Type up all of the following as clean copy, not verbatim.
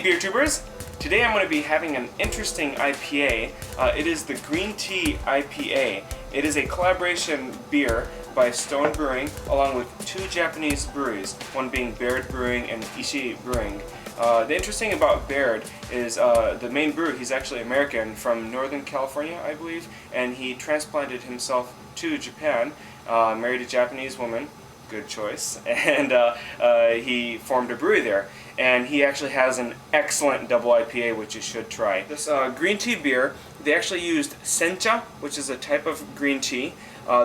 Hey beer tubers! Today I'm going to be having an interesting IPA. It is the Green Tea IPA. It is a collaboration beer by Stone Brewing along with two Japanese breweries, one being Baird Brewing and Ishii Brewing. The interesting about Baird is the main brewer, he's actually American from Northern California, I believe, and he transplanted himself to Japan, married a Japanese woman, good choice, and he formed a brewery there. And he actually has an excellent double IPA, which you should try. This green tea beer, they actually used sencha, which is a type of green tea.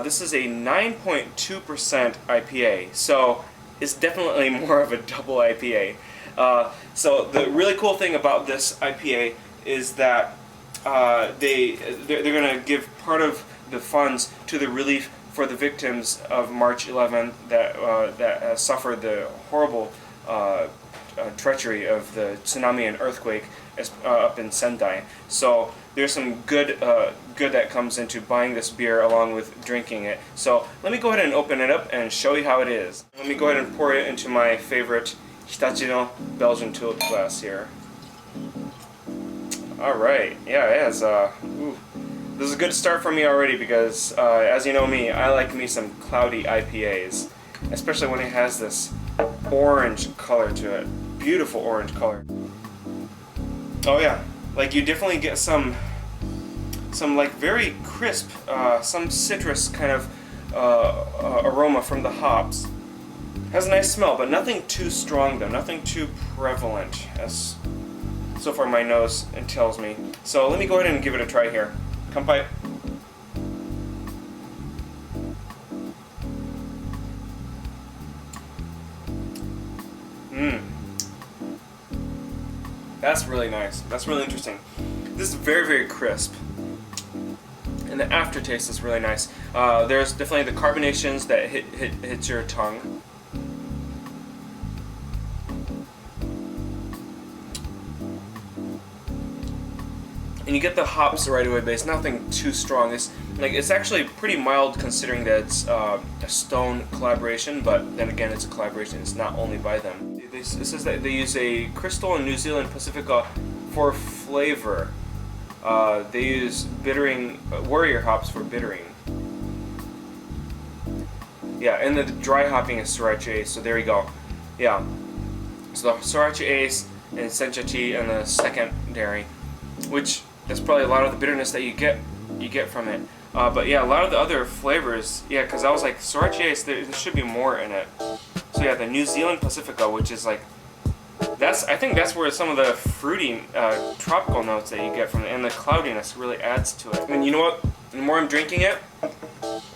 This is a 9.2% IPA, so it's definitely more of a double IPA. So the really cool thing about this IPA is that they're going to give part of the funds to the relief for the victims of March 11th that suffered the horrible treachery of the tsunami and earthquake up in Sendai. So there's some good that comes into buying this beer along with drinking it. So let me go ahead and open it up and show you how it is. Let me go ahead and pour it into my favorite Hitachi no Belgian tulip glass here. Alright, yeah, it has this is a good start for me already because as you know me, I like me some cloudy IPAs, especially when it has this orange color to it. Beautiful orange color. Oh yeah, like you definitely get some like very crisp, some citrus kind of aroma from the hops. Has a nice smell, but nothing too strong though, nothing too prevalent, as so far my nose tells me. So let me go ahead and give it a try here. Kanpai. That's really nice. That's really interesting. This is very, very crisp. And the aftertaste is really nice. There's definitely the carbonations that hits your tongue. And you get the hops right away, but it's nothing too strong. It's actually pretty mild considering that it's a Stone collaboration, but then again, it's a collaboration. It's not only by them. It says that they use a Crystal and New Zealand Pacifica for flavor. They use bittering, warrior hops for bittering. Yeah, and the dry hopping is Sorachi Ace, so there you go. Yeah. So the Sorachi Ace and Sencha tea and the secondary, which that's probably a lot of the bitterness that you get from it. But yeah, a lot of the other flavors, yeah, because I was like, Sorachi Ace, there should be more in it. So yeah, the New Zealand Pacifica, which is like, I think that's where some of the fruity, tropical notes that you get from it, and the cloudiness really adds to it. And you know what? The more I'm drinking it,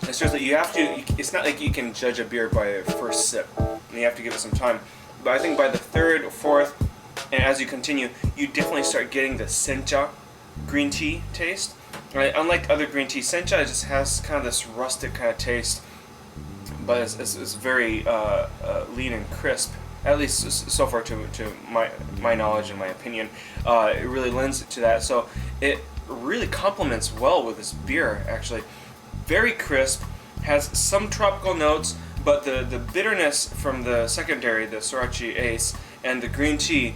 it's just that you have to, it's not like you can judge a beer by a first sip, and you have to give it some time. But I think by the third or fourth, and as you continue, you definitely start getting the sencha green tea taste. Right? Unlike other green tea, sencha just has kind of this rustic kind of taste, but it's very lean and crisp. At least so far to my knowledge and my opinion, it really lends to that. So it really complements well with this beer. Actually, very crisp, has some tropical notes, but the bitterness from the secondary, the Sorachi Ace, and the green tea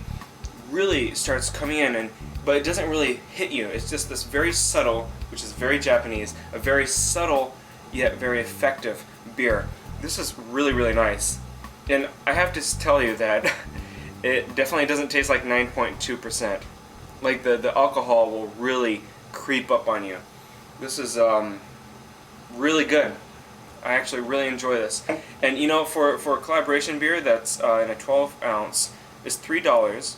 really starts coming in, but it doesn't really hit you. It's just this very subtle, which is very Japanese, a very subtle yet very effective beer. This is really, really nice. And I have to tell you that it definitely doesn't taste like 9.2%. Like the alcohol will really creep up on you. This is really good. I actually really enjoy this. And you know, for a collaboration beer that's in a 12 ounce, is $3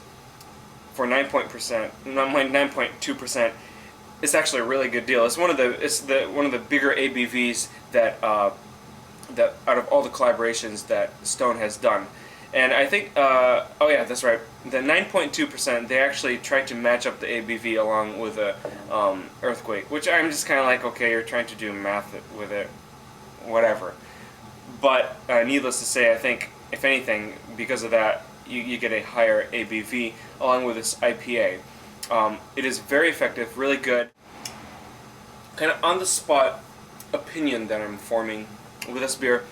for 9.2%. It's actually a really good deal. It's one of the bigger ABVs that that out of all the collaborations that Stone has done. And I think oh yeah, that's right. The 9.2%, they actually tried to match up the ABV along with a earthquake, which I'm just kind of like, okay, you're trying to do math with it, whatever. But needless to say, I think if anything, because of that, you get a higher ABV along with this IPA. It is very effective, really good. Kind of on the spot opinion that I'm forming with this beer.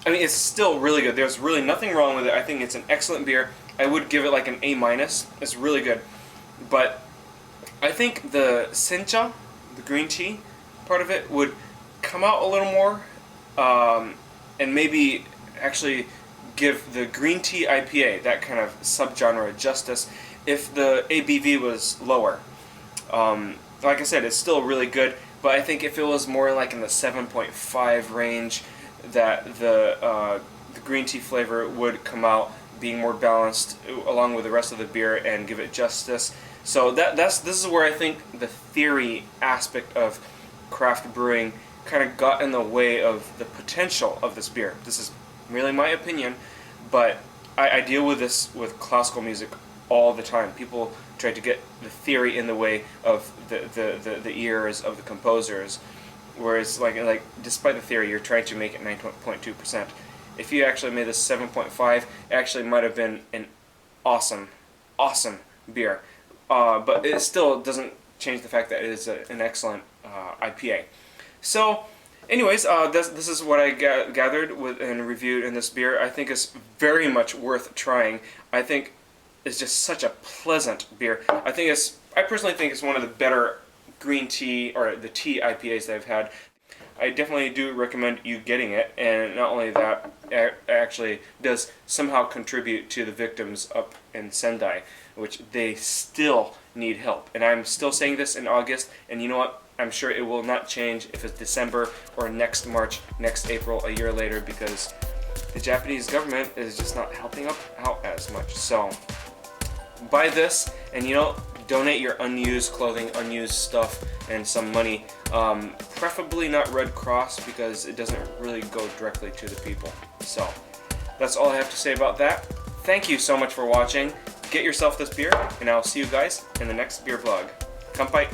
I mean, it's still really good. There's really nothing wrong with it. I think it's an excellent beer. I would give it like an A minus. It's really good, but I think the sencha, the green tea part of it, would come out a little more, and maybe actually give the green tea IPA, that kind of subgenre, justice if the ABV was lower. Like I said, it's still really good, but I think if it was more like in the 7.5 range, that the green tea flavor would come out being more balanced along with the rest of the beer and give it justice. So this is where I think the theory aspect of craft brewing kind of got in the way of the potential of this beer. This is really my opinion, but I deal with this with classical music all the time. People try to get the theory in the way of the ears of the composers, whereas like despite the theory, you're trying to make it 9.2%. If you actually made this 7.5, it actually might have been an awesome beer, but it still doesn't change the fact that it is an excellent IPA. So anyways, this is what I gathered and reviewed in this beer. I think it's very much worth trying. I think it's just such a pleasant beer. I personally think it's one of the better green tea or the tea IPAs that I've had. I definitely do recommend you getting it, and not only that, it actually does somehow contribute to the victims up in Sendai, which they still need help. And I'm still saying this in August, and you know what? I'm sure it will not change if it's December or next March, next April, a year later, because the Japanese government is just not helping out as much. So buy this, and donate your unused clothing, unused stuff, and some money. Preferably not Red Cross, because it doesn't really go directly to the people. So that's all I have to say about that. Thank you so much for watching. Get yourself this beer, and I'll see you guys in the next beer vlog. Kanpai!